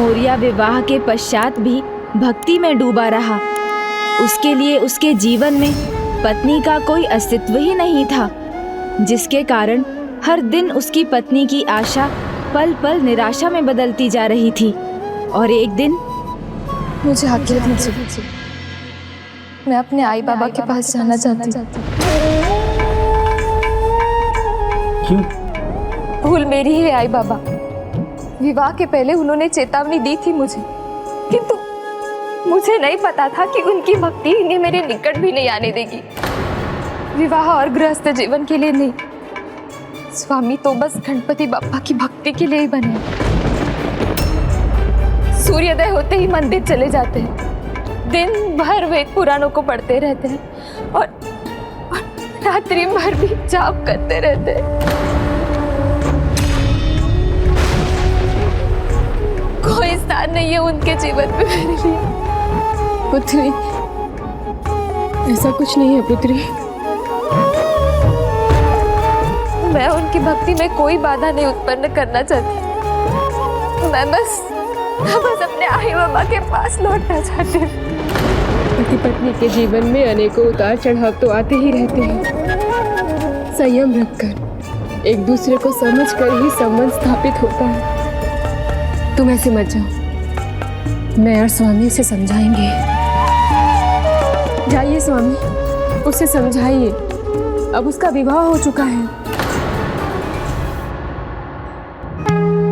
मोरिया विवाह के पश्चात भी भक्ति में डूबा रहा। उसके लिए उसके जीवन में पत्नी का कोई अस्तित्व ही नहीं था, जिसके कारण हर दिन उसकी पत्नी की आशा पल पल निराशा में बदलती जा रही थी। और एक दिन, मुझे आज्ञा दीजिए, मैं अपने आई बाबा के पास जाना चाहती हूँ। क्यों? भूल मेरी है आई बाबा। विवाह के पहले उन्होंने चेतावनी दी थी मुझे, किंतु मुझे नहीं पता था कि उनकी भक्ति इन्हें मेरे निकट भी नहीं आने देगी। विवाह और गृहस्थ जीवन के लिए नहीं, स्वामी तो बस गणपति बाप्पा की भक्ति के लिए ही बने। सूर्योदय होते ही मंदिर चले जाते हैं, दिन भर वेद पुराणों को पढ़ते रहते हैं और रात्रि भर भी जाप करते रहते हैं। कोई स्थान नहीं है उनके जीवन में मेरे लिए। पुत्री, ऐसा कुछ नहीं है पुत्री। मैं उनकी भक्ति में कोई बाधा नहीं उत्पन्न करना चाहती। मैं बस अपने आई बाबा के पास लौटना चाहती हूँ। पति पत्नी के जीवन में अनेकों उतार चढ़ाव तो आते ही रहते हैं। संयम रखकर एक दूसरे को समझकर ही संबंध स्थापित होता है। तुम ऐसे मत जाओ, मैं और स्वामी से समझाएंगे। जाइए स्वामी, उसे समझाइए, अब उसका विवाह हो चुका है।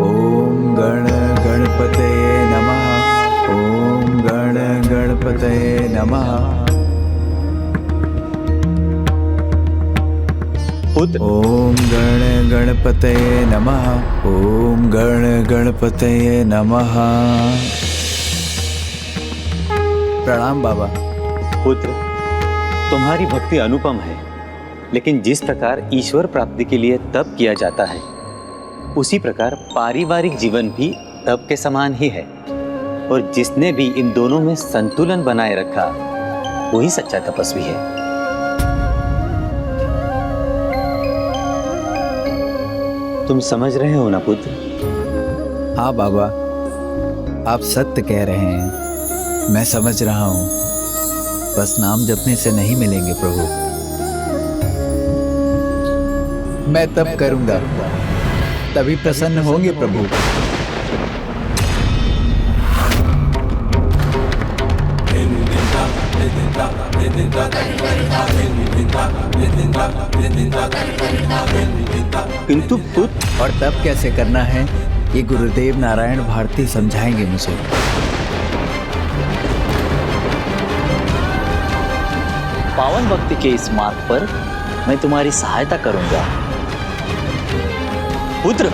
ओम गण गणपतये नमः। ओम गण गणपतये नमः। ओम गण गणपतये नमः। ओम गण गणपतये नमः। प्रणाम बाबा। पुत्र, तुम्हारी भक्ति अनुपम है, लेकिन जिस प्रकार ईश्वर प्राप्ति के लिए तप किया जाता है, उसी प्रकार पारिवारिक जीवन भी तप के समान ही है। और जिसने भी इन दोनों में संतुलन बनाए रखा, वही सच्चा तपस्वी है। तुम समझ रहे हो ना पुत्र? हाँ बाबा, आप सत्य कह रहे हैं, मैं समझ रहा हूँ। बस नाम जपने से नहीं मिलेंगे प्रभु। मैं तब करूँगा, तभी प्रसन्न होंगे प्रभु। किंतु पुत्र, और तब कैसे करना है, ये गुरुदेव नारायण भारती समझाएंगे मुझे। पावन भक्ति के इस मार्ग पर मैं तुम्हारी सहायता करूंगा पुत्र।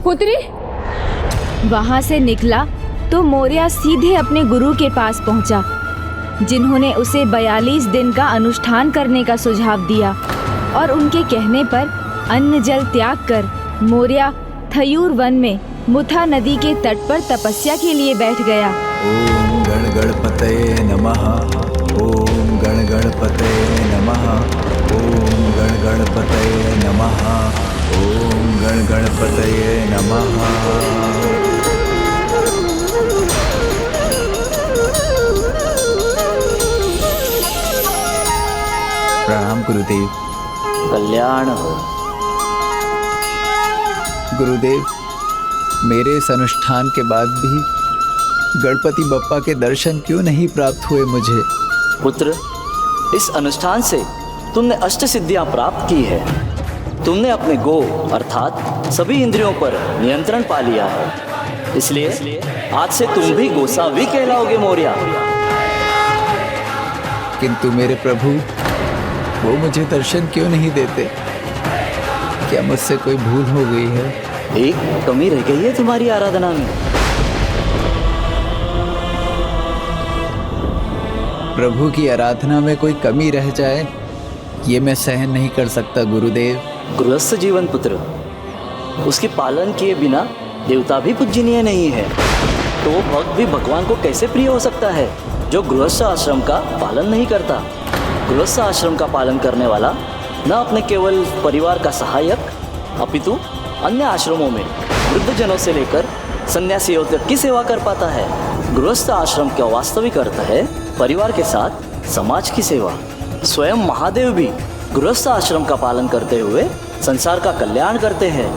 पुत्री, वहां से निकला तो मोरिया सीधे अपने गुरु के पास पहुंचा, जिन्होंने उसे 42 दिन का अनुष्ठान करने का सुझाव दिया। और उनके कहने पर अन्न जल त्याग कर मोरिया थयूर वन में मुथा नदी के तट पर तपस्या के लिए बैठ गया। ओम गण गणपतये नमः। ओम गण गणपतये नमः। ओम गण गणपतये नमः। ओम गण गणपतये नमः। प्रणाम गुरुदेव। कल्याण हो। गुरुदेव, मेरे इस अनुष्ठान के बाद भी गणपति बप्पा के दर्शन क्यों नहीं प्राप्त हुए मुझे? पुत्र, इस अनुष्ठान से तुमने अष्ट सिद्धियां प्राप्त की है। तुमने अपने गो अर्थात सभी इंद्रियों पर नियंत्रण पा लिया है। इसलिए आज से तुम भी गोसावी कहलाओगे मोरिया। किंतु मेरे प्रभु, वो मुझे दर्शन क्यों नहीं देते? क्या मुझसे कोई भूल हो गई है? एक कमी रह गई है तुम्हारी आराधना में। प्रभु की आराधना में कोई कमी रह जाए, ये मैं सहन नहीं कर सकता गुरुदेव। गृहस्थ जीवन पुत्र, उसके पालन किए बिना देवता भी पूजनीय नहीं है। तो वो भक्त भी भगवान को कैसे प्रिय हो सकता है जो गृहस्थ आश्रम का पालन नहीं करता? गृहस्थ आश्रम का पालन करने वाला न अपने केवल परिवार का सहायक अपितु अन्य आश्रमों में वृद्धजनों से लेकर सन्यासियों तक की सेवा कर पाता है। गृहस्थ आश्रम का वास्तविक अर्थ है परिवार के साथ समाज की सेवा। स्वयं महादेव भी गृहस्थ आश्रम का पालन करते हुए संसार का कल्याण करते हैं।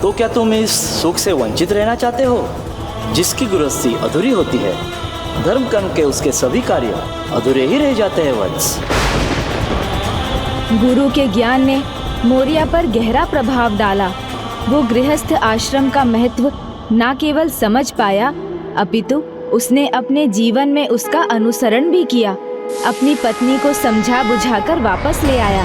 तो क्या तुम इस सुख से वंचित रहना चाहते हो? जिसकी गृहस्थी अधूरी होती है, धर्म कर्म के उसके सभी कार्य अधूरे ही रह जाते हैं वंश। गुरु के ज्ञान ने मौर्या पर गहरा प्रभाव डाला। वो गृहस्थ आश्रम का महत्व न केवल समझ पाया, अपितु उसने अपने जीवन में उसका अनुसरण भी किया। अपनी पत्नी को समझा बुझाकर वापस ले आया।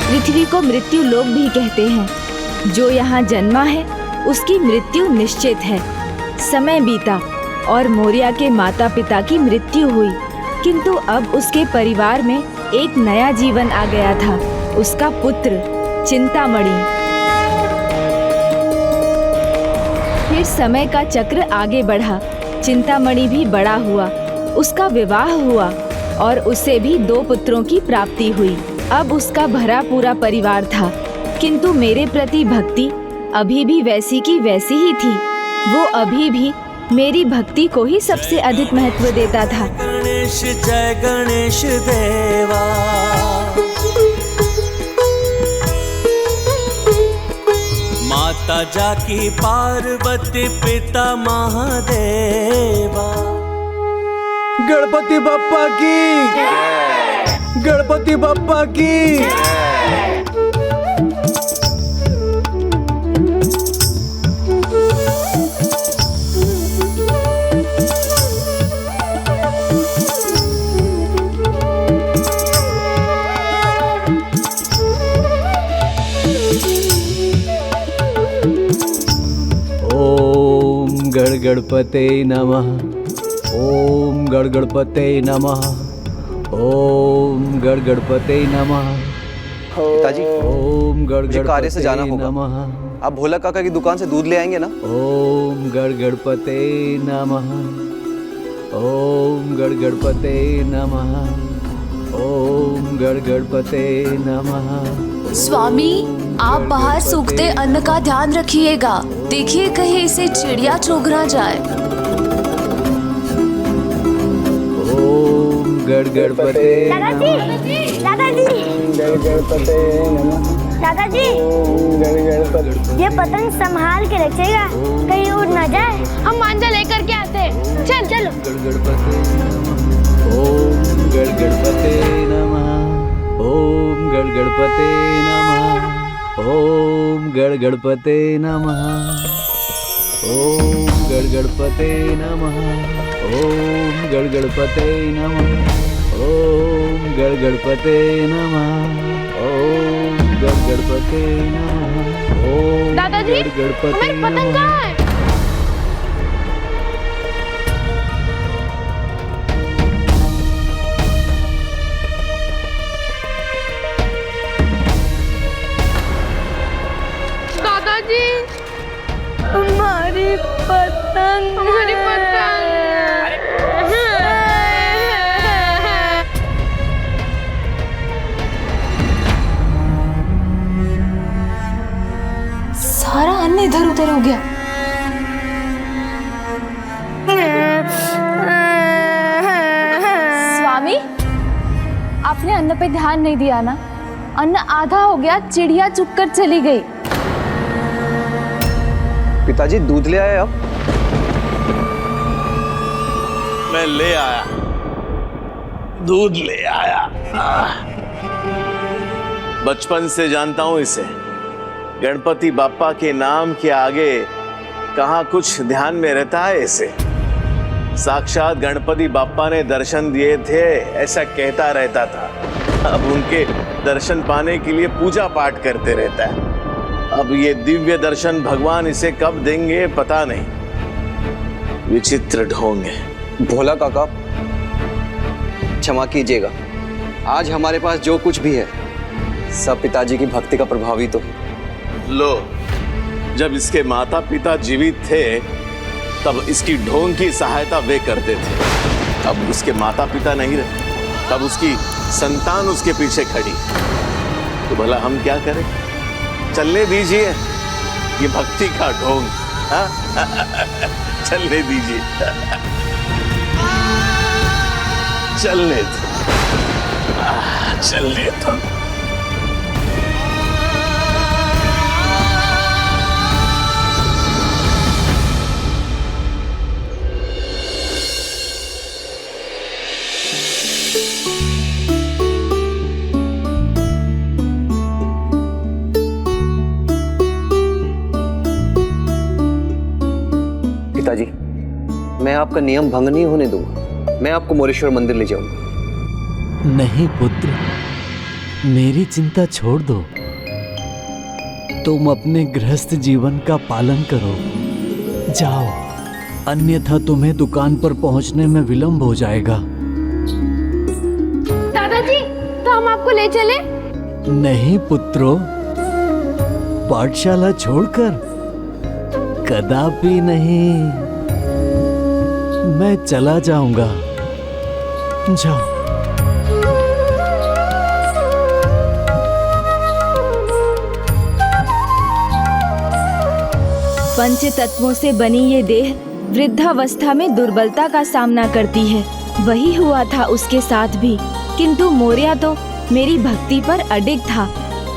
पृथ्वी को मृत्यु लोक भी कहते हैं। जो यहाँ जन्मा है उसकी मृत्यु निश्चित है। समय बीता और मौर्या के माता पिता की मृत्यु हुई, किंतु अब उसके परिवार में एक नया जीवन आ गया था, उसका पुत्र चिंतामणि। फिर समय का चक्र आगे बढ़ा। चिंतामणि भी बड़ा हुआ, उसका विवाह हुआ और उसे भी 2 पुत्रों की प्राप्ति हुई। अब उसका भरा पूरा परिवार था, किंतु मेरे प्रति भक्ति अभी भी वैसी की वैसी ही थी। वो अभी भी मेरी भक्ति को ही सबसे अधिक महत्व देता था। गणेश जय गणेश देवा, माता जाकी पार्वती पिता महादेवा। गणपति बप्पा की, गणपति बप्पा की। गणपते नमः। ओम गणपते नमः। ओम गणपते नमः। पिताजी, ओम मुझे कार्य से जाना होगा। नमः। आप भोला काका की दुकान से दूध ले आएंगे ना? ओम गणपते नमः। ओम गणपते नमः। ओम गणपते नमः। स्वामी, आप बाहर सूखते अन्न का ध्यान रखिएगा। देखिए कहीं इसे चिड़िया चुग ना जाए। ओम गणपते दादाजी, दादाजी, दादाजी, ये पतंग संभाल के रखिएगा, कहीं उड़ ना जाए। हम मांझा लेकर के आते हैं। चल चलो। ओम गणपते नमः। ओम गणपते नमः। ओम गणपते नमः। ओम गणपते नमः। ओम गणपते नमः। ओम गणपते नमः। ओम गणपते नमः। ओम दादाजी, गणपते हमारी पतंग कहाँ है? दादाजी, हमारी पतंग, हमारी पतंग। सारा अन्न इधर उधर हो गया। स्वामी, आपने अन्न पे ध्यान नहीं दिया ना? अन्न आधा हो गया, चिड़िया चुग कर चली गई। पिताजी, दूध ले आए आप? मैं ले आया, दूध ले आया। बचपन से जानता हूं इसे। गणपति बाप्पा के नाम के आगे कहाँ कुछ ध्यान में रहता है इसे। साक्षात गणपति बाप्पा ने दर्शन दिए थे ऐसा कहता रहता था। अब उनके दर्शन पाने के लिए पूजा पाठ करते रहता है। अब ये दिव्य दर्शन भगवान इसे कब देंगे पता नहीं। विचित्र ढोंग है। भोला काका, क्षमा कीजिएगा। आज हमारे पास जो कुछ भी है सब पिताजी की भक्ति का प्रभाव ही तो है। लो, जब इसके माता पिता जीवित थे तब इसकी ढोंग की सहायता वे करते थे। अब उसके माता पिता नहीं रहे, तब उसकी संतान उसके पीछे खड़ी, तो भला हम क्या करें? चलने दीजिए ये भक्ति का ढोंग, हाँ? चलने दीजिए, चलने दो, चलने दो। पिताजी, मैं आपका नियम भंग नहीं होने दूंगा। मैं आपको मोरेश्वर मंदिर ले जाऊंगा। नहीं पुत्र, मेरी चिंता छोड़ दो। तुम अपने गृहस्थ जीवन का पालन करो, जाओ, अन्यथा तुम्हें दुकान पर पहुंचने में विलंब हो जाएगा। दादाजी, तो हम आपको ले चले? नहीं पुत्रो, पाठशाला छोड़कर कदापि नहीं। मैं चला जाऊंगा, जाओ। पंच तत्वों से बनी ये देह वृद्धावस्था में दुर्बलता का सामना करती है। वही हुआ था उसके साथ भी, किंतु मोरिया तो मेरी भक्ति पर अडिग था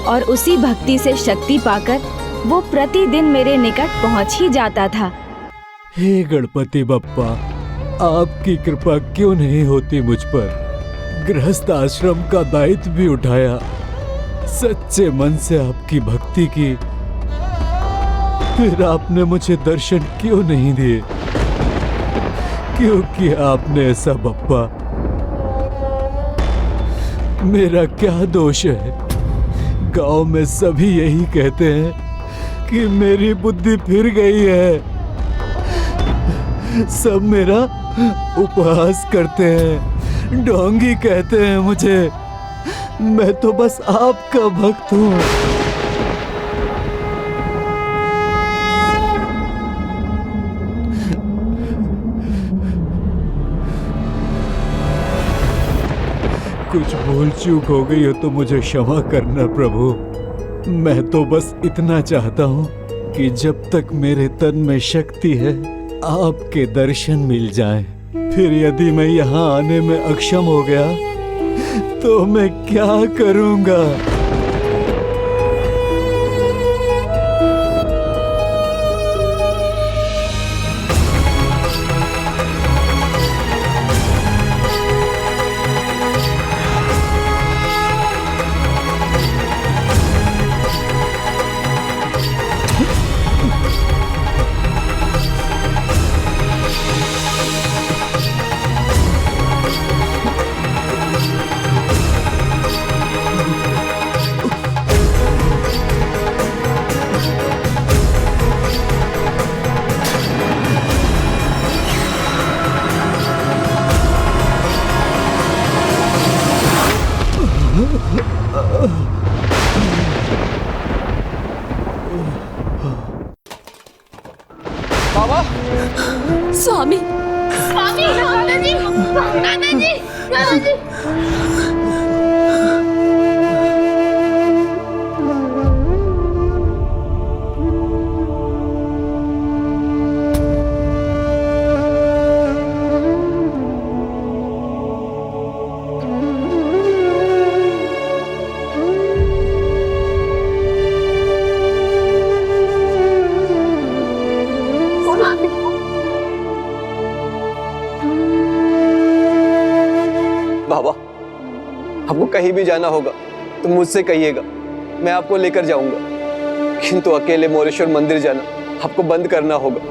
और उसी भक्ति से शक्ति पाकर वो प्रतिदिन मेरे निकट पहुंच ही जाता था। हे गणपति बप्पा, आपकी कृपा क्यों नहीं होती मुझ पर? गृहस्थ आश्रम का दायित्व भी उठाया, सच्चे मन से आपकी भक्ति की, फिर आपने मुझे दर्शन क्यों नहीं दिए? क्यों किया आपने ऐसा बप्पा? मेरा क्या दोष है? गांव में सभी यही कहते हैं कि मेरी बुद्धि फिर गई है। सब मेरा उपहास करते हैं, ढोंगी कहते हैं मुझे। मैं तो बस आपका भक्त हूँ। कुछ भूल चूक हो गई हो तो मुझे क्षमा करना प्रभु। मैं तो बस इतना चाहता हूँ कि जब तक मेरे तन में शक्ति है आपके दर्शन मिल जाएं। फिर यदि मैं यहाँ आने में अक्षम हो गया तो मैं क्या करूँगा? बाबा, स्वामी, स्वामी, दादाजी, दादाजी, दादाजी। बाबा, आपको कहीं भी जाना होगा तो मुझसे कहिएगा, मैं आपको लेकर जाऊंगा। किंतु अकेले मोरेश्वर मंदिर जाना आपको बंद करना होगा।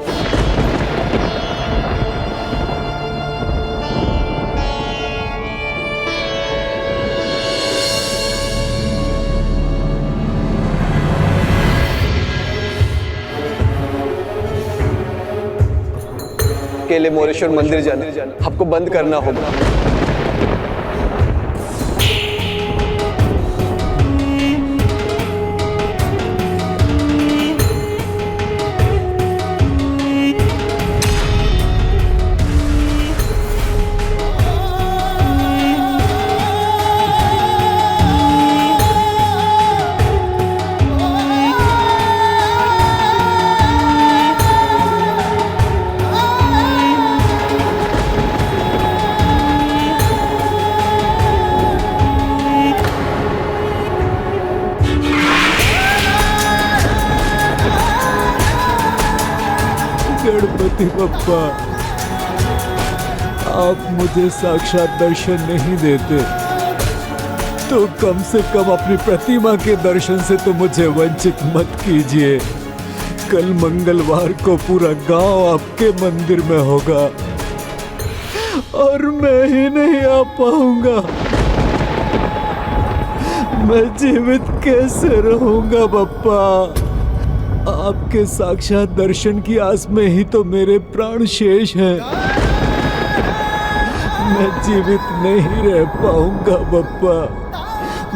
अकेले मोरेश्वर मंदिर जाना आपको बंद करना होगा। गणपति बप्पा, आप मुझे साक्षात दर्शन नहीं देते तो कम से कम अपनी प्रतिमा के दर्शन से तो मुझे वंचित मत कीजिए। कल मंगलवार को पूरा गांव आपके मंदिर में होगा और मैं ही नहीं आ पाऊंगा। मैं जीवित कैसे रहूंगा बप्पा? आपके साक्षात दर्शन की आस में ही तो मेरे प्राण शेष हैं। मैं जीवित नहीं रह पाऊंगा बप्पा,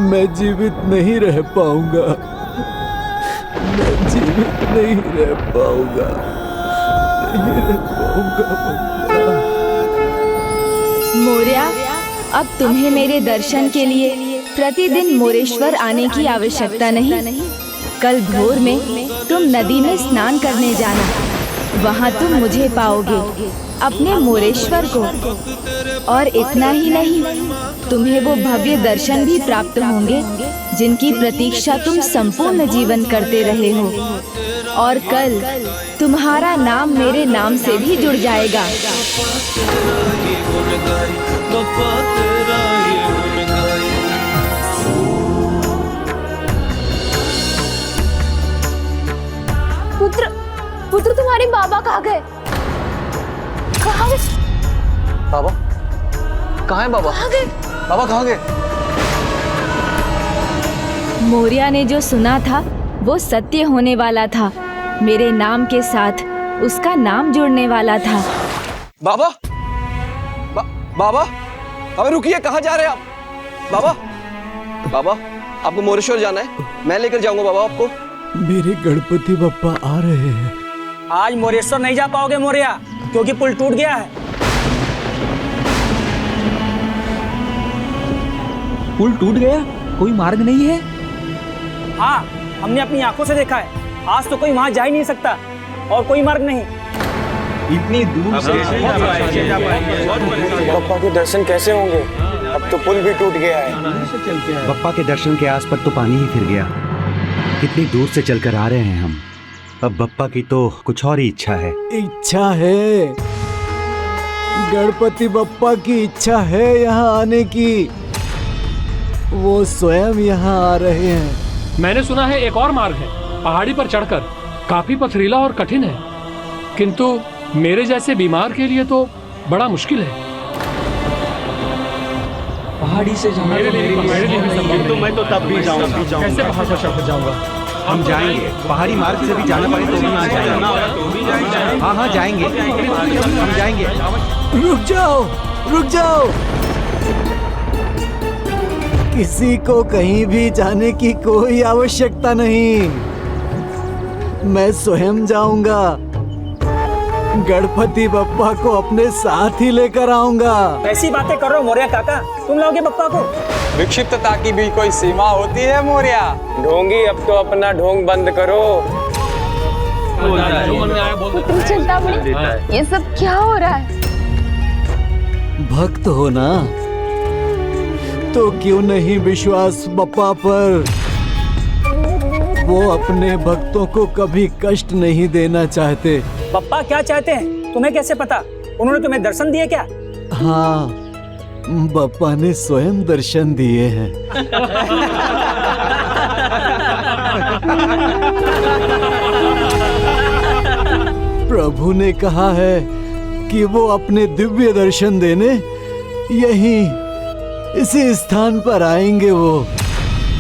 मैं जीवित नहीं रह पाऊंगा, मैं जीवित नहीं रह पाऊंगा, नहीं रह पाऊंगा बप्पा। मोरया, अब तुम्हें मेरे दर्शन के लिए प्रतिदिन मोरेश्वर आने की आवश्यकता नहीं। कल भोर में तुम नदी में स्नान करने जाना, वहाँ तुम मुझे पाओगे, अपने मोरेश्वर को। और इतना ही नहीं, तुम्हें वो भव्य दर्शन भी प्राप्त होंगे जिनकी प्रतीक्षा तुम संपूर्ण जीवन करते रहे हो। और कल तुम्हारा नाम मेरे नाम से भी जुड़ जाएगा। पुत्र, पुत्र तुम्हारे बाबा कहाँ गए? कहाँ गए? बाबा कहाँ है? बाबा कहाँ गए? बाबा कहाँ गए? मोरया ने जो सुना था वो सत्य होने वाला था। मेरे नाम के साथ उसका नाम जुड़ने वाला था। बाबा बाबा, अबे रुकिए, कहाँ जा रहे हैं आप? बाबा बाबा, आपको मोरेश्वर जाना है, मैं लेकर जाऊंगा बाबा आपको। मेरे गणपति बप्पा आ रहे हैं। आज मोरेश्वर नहीं जा पाओगे मोरया, क्योंकि पुल टूट गया है। पुल टूट गया? कोई मार्ग नहीं है? हाँ, हमने अपनी आंखों से देखा है। आज तो कोई वहाँ जा ही नहीं सकता और कोई मार्ग नहीं। इतनी दूर से बप्पा के दर्शन कैसे होंगे? अब तो पुल भी टूट गया है। बप्पा के दर्शन के आस पर तो पानी ही फिर गया। कितनी दूर से चलकर आ रहे हैं हम। अब बप्पा की तो कुछ और ही इच्छा है। इच्छा है, गणपति बप्पा की इच्छा है यहाँ आने की। वो स्वयं यहाँ आ रहे हैं। मैंने सुना है एक और मार्ग है, पहाड़ी पर चढ़कर। काफी पथरीला और कठिन है, किंतु मेरे जैसे बीमार के लिए तो बड़ा मुश्किल है। पहाड़ी से जाना तो मैं तो तब भी जाऊंगा। कैसे पहाड़ पर चढ़ जाऊंगा? हम जाएंगे, पहाड़ी मार्ग से भी जाना पड़े तो भी आ जाएंगे। हाँ हाँ जाएंगे, हम जाएंगे। रुक जाओ, रुक जाओ। किसी को कहीं भी जाने की कोई आवश्यकता नहीं। मैं स्वयं जाऊंगा। गणपति बप्पा को अपने साथ ही लेकर आऊंगा। ऐसी बातें कर रहे हो मोरया काका, तुम लाओगे बप्पा को? विक्षिप्तता की भी कोई सीमा होती है मोरया। ढोंगी, अब तो अपना ढोंग बंद करो। पुत्र चिंतामणि, ये सब क्या हो रहा है? भक्त हो ना, तो क्यों नहीं विश्वास बप्पा पर? वो अपने भक्तों को कभी कष्ट नहीं देना चाहते। बप्पा क्या चाहते हैं तुम्हें कैसे पता? उन्होंने तुम्हें दर्शन दिए क्या? हाँ, बप्पा ने स्वयं दर्शन दिए हैं। प्रभु ने कहा है कि वो अपने दिव्य दर्शन देने यहीं इसी स्थान पर आएंगे। वो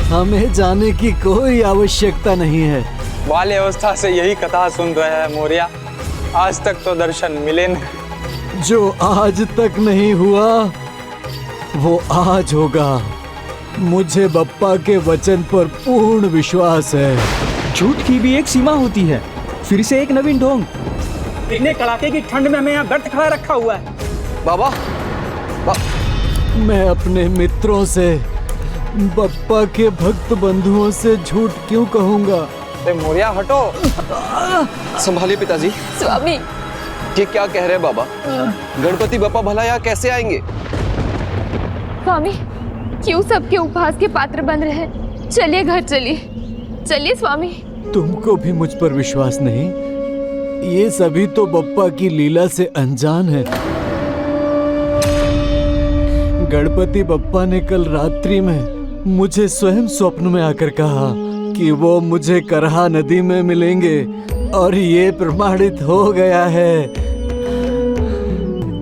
हमें जाने की कोई आवश्यकता नहीं है। बाल्य अवस्था से यही कथा सुन रहे हैं मोरया, आज तक तो दर्शन मिले नहीं। जो आज तक नहीं हुआ वो आज होगा। मुझे बप्पा के वचन पर पूर्ण विश्वास है। झूठ की भी एक सीमा होती है। फिर से एक नवीन ढोंग। इतने कड़ाके की ठंड में हमें यहाँ व्यर्थ खड़ा रखा हुआ है। बाबा मैं अपने मित्रों से, बप्पा के भक्त बंधुओं से झूठ क्यों कहूँगा? मोरया हटो। संभालिए पिताजी। स्वामी, ये क्या कह रहे हैं बाबा? गणपति बप्पा भला यहाँ कैसे आएंगे? स्वामी, क्यों सबके उपहास के पात्र बन रहे? चलिए घर चलिए, चलिए स्वामी। तुमको भी मुझ पर विश्वास नहीं? ये सभी तो बप्पा की लीला से अनजान है। गणपति बप्पा ने कल रात्रि में मुझे स्वयं स्वप्न में आकर कहा कि वो मुझे करहा नदी में मिलेंगे और ये प्रमाणित हो गया है।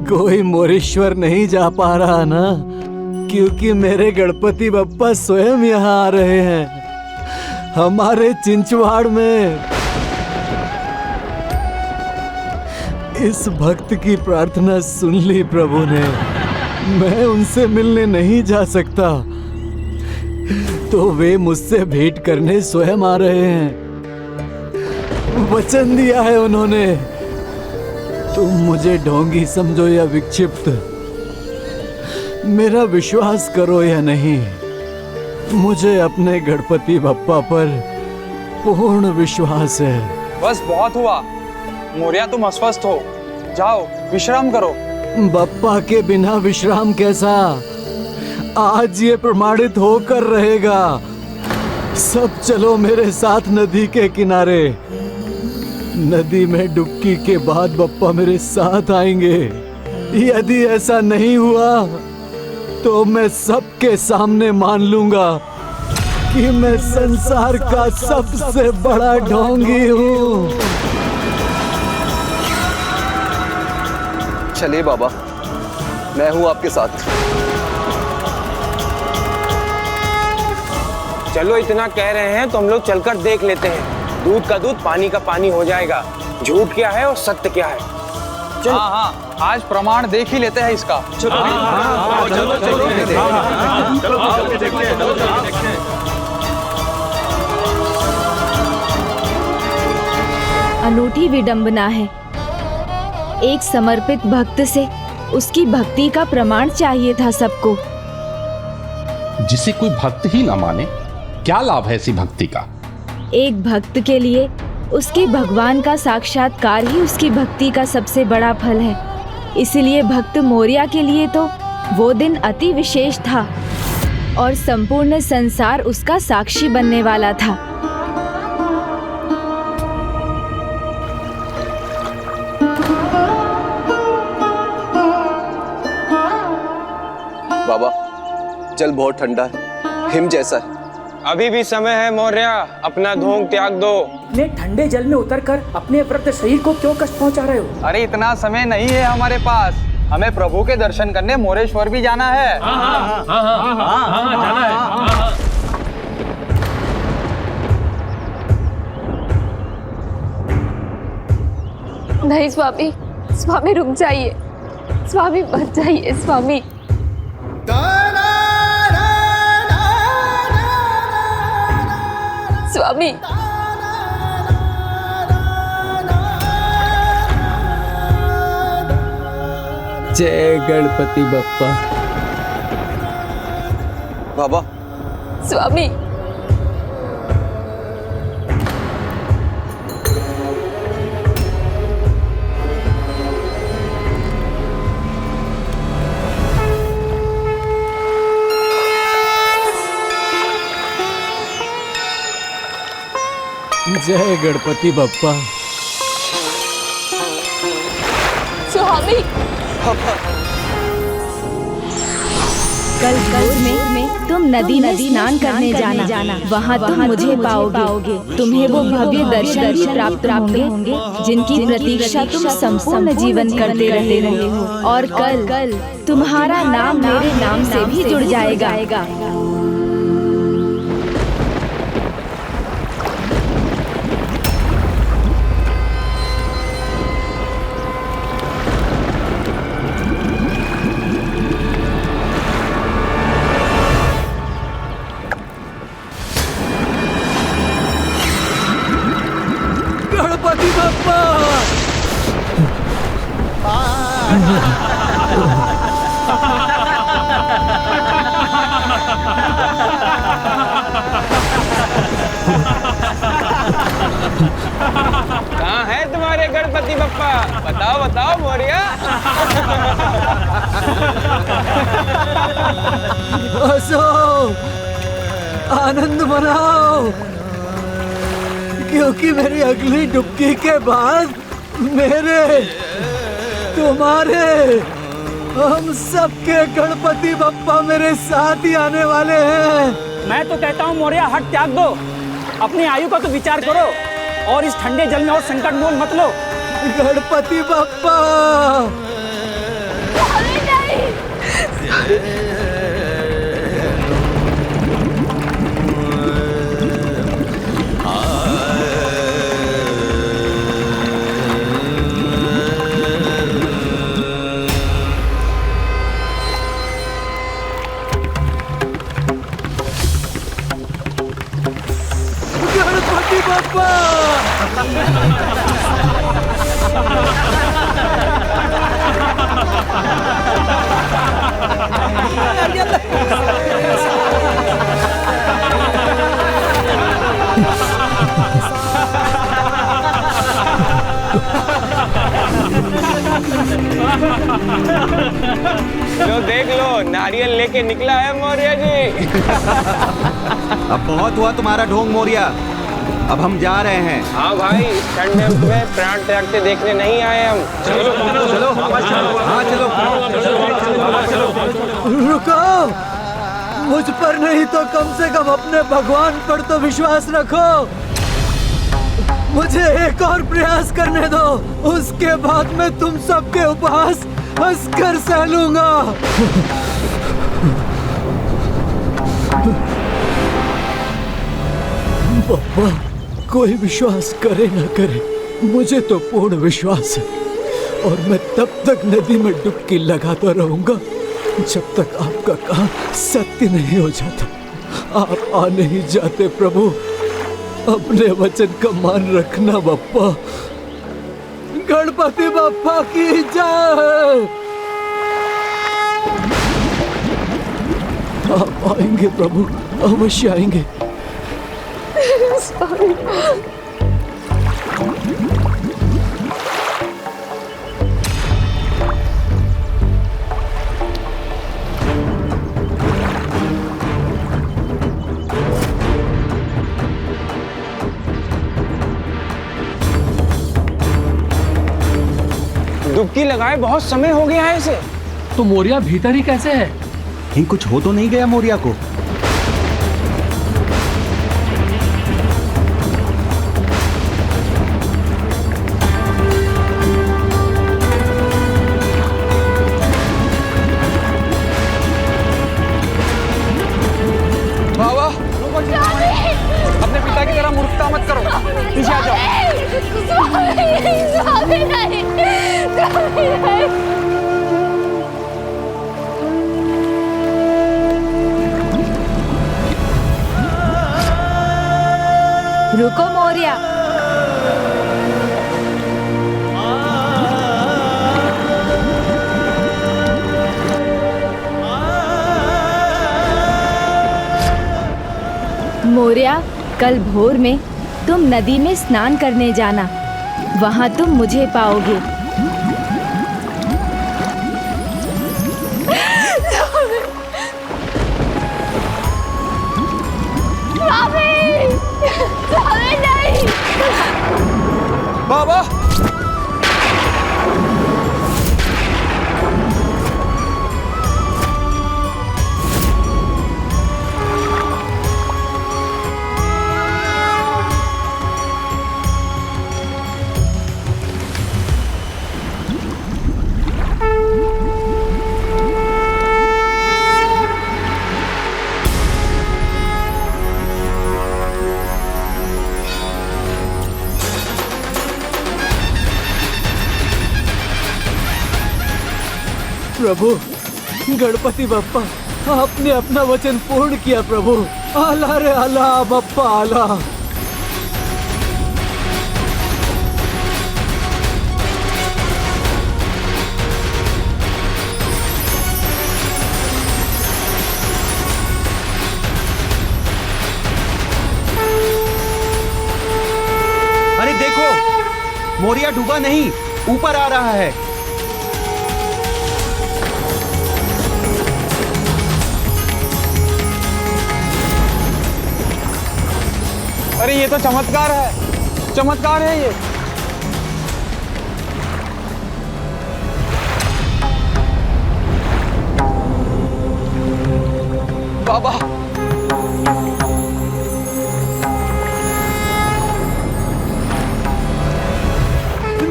कोई मोरेश्वर नहीं जा पा रहा ना, क्योंकि मेरे गणपति बप्पा स्वयं यहाँ आ रहे हैं हमारे चिंचवाड़ में। इस भक्त की प्रार्थना सुन ली प्रभु ने। मैं उनसे मिलने नहीं जा सकता तो वे मुझसे भेंट करने स्वयं आ रहे हैं। वचन दिया है उन्होंने। तुम मुझे ढोंगी समझो या विक्षिप्त, मेरा विश्वास करो या नहीं, मुझे अपने गणपति बप्पा पर पूर्ण विश्वास है। बस बहुत हुआ मोरिया, तुम अस्वस्थ हो, जाओ विश्राम करो। बप्पा के बिना विश्राम कैसा? आज ये प्रमाणित होकर रहेगा। सब चलो मेरे साथ नदी के किनारे। नदी में डुबकी के बाद बप्पा मेरे साथ आएंगे। यदि ऐसा नहीं हुआ तो मैं सबके सामने मान लूंगा कि मैं संसार का सबसे बड़ा ढोंगी हूँ। चलिए बाबा, मैं हूँ आपके साथ। चलो इतना कह रहे हैं तो हम लोग चलकर देख लेते हैं। दूध का दूध, पानी का पानी हो जाएगा। झूठ क्या है और सत्य क्या है। चलो। हाँ, आज प्रमाण देख ही लेते हैं इसका। चलो अनूठी विडंबना है। एक समर्पित भक्त से उसकी भक्ति का प्रमाण चाहिए था सबको। जिसे कोई भक्त ही ना माने, क्या लाभ है ऐसी भक्ति का? एक भक्त के लिए उसके भगवान का साक्षात्कार ही उसकी भक्ति का सबसे बड़ा फल है। इसलिए भक्त मोरिया के लिए तो वो दिन अति विशेष था और संपूर्ण संसार उसका साक्षी बनने वाला था। बाबा, जल बहुत ठंडा है, हिम जैसा है। अभी भी समय है मोरिया, अपना ढोंग त्याग दो। इतने ठंडे जल में उतरकर अपने वृद्ध शरीर को क्यों कष्ट पहुंचा रहे हो? अरे इतना समय नहीं है हमारे पास, हमें प्रभु के दर्शन करने मोरेश्वर भी जाना है। जाना है। नहीं स्वामी, स्वामी रुक जाइए, स्वामी बच जाइए स्वामी। स्वामी जय गणपति बप्पा। बाबा। स्वामी जय गणपति बप्पा। स्वामी कल में तुम नदी में स्नान करने जाना। वहाँ तुम मुझे पाओगे। तुम्हें वो भव्य दर्शन भी प्राप्त होंगे जिनकी प्रतीक्षा तुम संपूर्ण जीवन करते रहे हो। और कल तुम्हारा नाम मेरे नाम से भी जुड़ जाएगा। गणपति बप्पा। कहाँ है तुम्हारे गणपति बप्पा? बताओ बताओ मोरिया। हंसो, आनंद मनाओ, क्योंकि मेरी अगली डुबकी के बाद मेरे, तुम्हारे, हम सबके गणपति बप्पा मेरे साथ ही आने वाले हैं। मैं तो कहता हूँ मौर्य, हट त्याग दो, अपनी आयु का तो विचार करो और इस ठंडे जल में और संकट मोल मत लो। गणपति बप्पा। गणपति बप्पा। लो देख लो, नारियल लेके निकला है मौर्य जी। अब बहुत हुआ तुम्हारा ढोंग मौर्य, अब हम जा रहे हैं। हाँ भाई, इस ठंडे में प्राण त्यागते देखने नहीं आए हम। चलो चलो, हाँ चलो। रुको, मुझ पर नहीं तो कम से कम अपने भगवान पर तो विश्वास रखो। मुझे एक और प्रयास करने दो, उसके बाद मैं तुम सबके उपहास हंसकर सह लूंगा। पापा, कोई विश्वास करे न करे, मुझे तो पूर्ण विश्वास है और मैं तब तक नदी में डुबकी लगाता रहूंगा जब तक आपका काम सत्य नहीं हो जाता। आप आ नहीं जाते प्रभु, अपने वचन का मान रखना बप्पा। गणपति बप्पा की जय। आप आएंगे प्रभु, अवश्य आएंगे। डुबकी लगाए बहुत समय हो गया है इसे। तो मौर्य भीतर ही कैसे है? कहीं कुछ हो तो नहीं गया मौर्य को? बाबा, अपने पिता की तरह मूर्खता मत करो, पीछे आ जाओ। रुको मौर्य। मौर्य, कल भोर में तुम नदी में स्नान करने जाना, वहां तुम मुझे पाओगे। बाबा, प्रभु, गणपति बप्पा, आपने अपना वचन पूर्ण किया प्रभु। आला रे आला बप्पा आला। अरे देखो, मौर्य डूबा नहीं, ऊपर आ रहा है। अरे ये तो चमत्कार है, चमत्कार है ये। बाबा।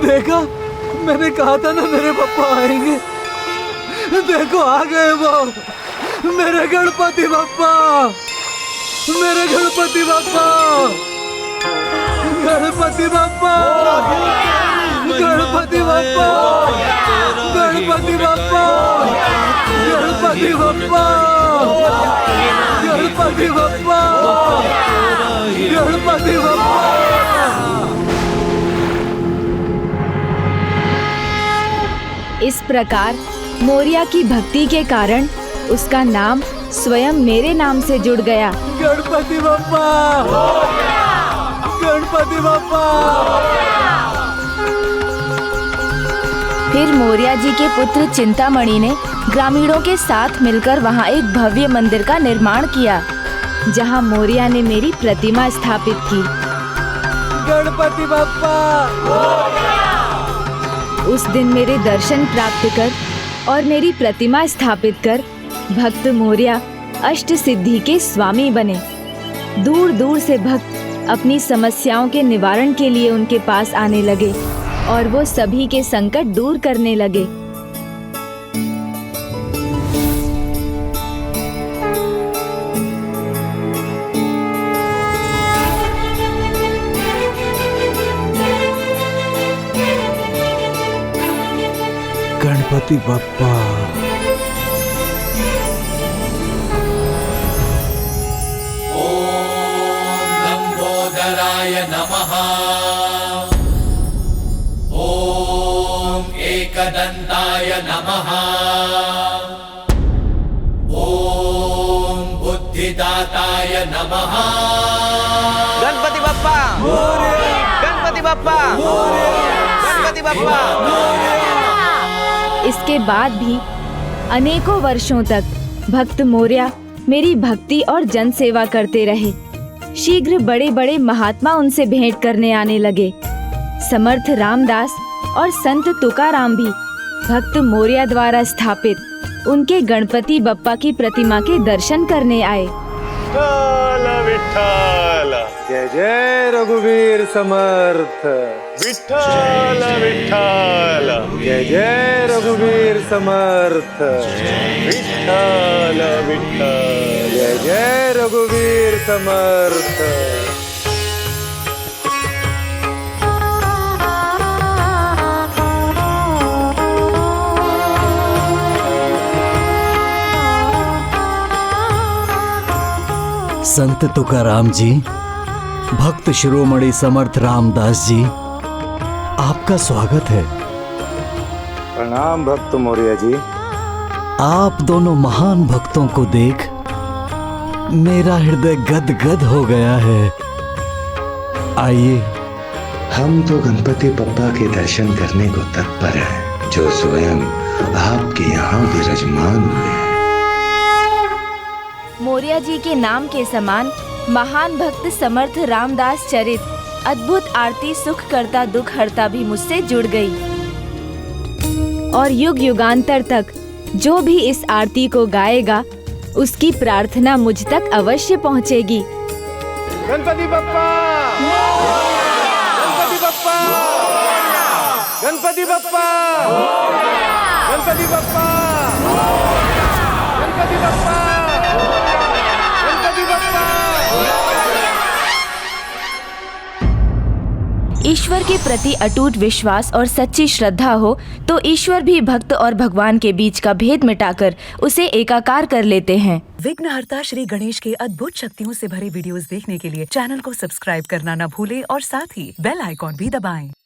देखा, मैंने कहा था ना मेरे पापा आएंगे। देखो आ गए वो, मेरे गणपति बाप्पा, मेरे गणपति बाप्पा, गणपति बाप्पा, गणपति बाप्पा, गणपति बाप्पा, गणपति बाप्पा, गणपति बाप्पा, गणपति बाप्पा। इस प्रकार मोरिया की भक्ति के कारण उसका नाम स्वयं मेरे नाम से जुड़ गया। गणपति बाप्पा, गणपति बाप्पा। फिर मोरिया जी के पुत्र चिंतामणि ने ग्रामीणों के साथ मिलकर वहां एक भव्य मंदिर का निर्माण किया, जहां मोरिया ने मेरी प्रतिमा स्थापित की। गणपति बाप्पा। उस दिन मेरे दर्शन प्राप्त कर और मेरी प्रतिमा स्थापित कर भक्त मोरिया अष्ट सिद्धि के स्वामी बने। दूर दूर से भक्त अपनी समस्याओं के निवारण के लिए उनके पास आने लगे और वो सभी के संकट दूर करने लगे। गणपति बाप्पा। लंबोदराय नमः। ओम एकदंताय नमः। ओम बुद्धिदाताय नमः। गणपति बाप्पा, गणपति बाप्पा, गणपति बाप्पा। इसके बाद भी अनेकों वर्षों तक भक्त मोरिया मेरी भक्ति और जन सेवा करते रहे। शीघ्र बड़े बड़े महात्मा उनसे भेंट करने आने लगे। समर्थ रामदास और संत तुकाराम भी भक्त मोरिया द्वारा स्थापित उनके गणपति बप्पा की प्रतिमा के दर्शन करने आए। विठ्ठल, जय जय रघुवीर समर्थ। विठ्ठल विठ्ठल, जय जय रघुवीर समर्थ। विठ्ठल विठ्ठल, जय जय रघुवीर समर्थ। संत तुकाराम जी, भक्त शिरोमणि समर्थ रामदास जी, आपका स्वागत है। प्रणाम भक्त मोरिया जी। आप दोनों महान भक्तों को देख मेरा हृदय गदगद हो गया है। आइए, हम तो गणपति बप्पा के दर्शन करने को तत्पर हैं, जो स्वयं आपके यहाँ विराजमान हुए हैं। मोरिया जी के नाम के समान महान भक्त समर्थ रामदास चरित अद्भुत आरती सुख करता दुख हरता भी मुझसे जुड़ गई और युग युगांतर तक जो भी इस आरती को गाएगा उसकी प्रार्थना मुझ तक अवश्य पहुंचेगी। गणपति बप्पा, गणपति बप्पा, गणपति बप्पा, गणपति बप्पा, गणपति बप्पा, गणपति बप्पा। ईश्वर के प्रति अटूट विश्वास और सच्ची श्रद्धा हो तो ईश्वर भी भक्त और भगवान के बीच का भेद मिटाकर उसे एकाकार कर लेते हैं। विघ्नहर्ता श्री गणेश के अद्भुत शक्तियों से भरे वीडियोस देखने के लिए चैनल को सब्सक्राइब करना न भूलें और साथ ही बेल आइकॉन भी दबाएं।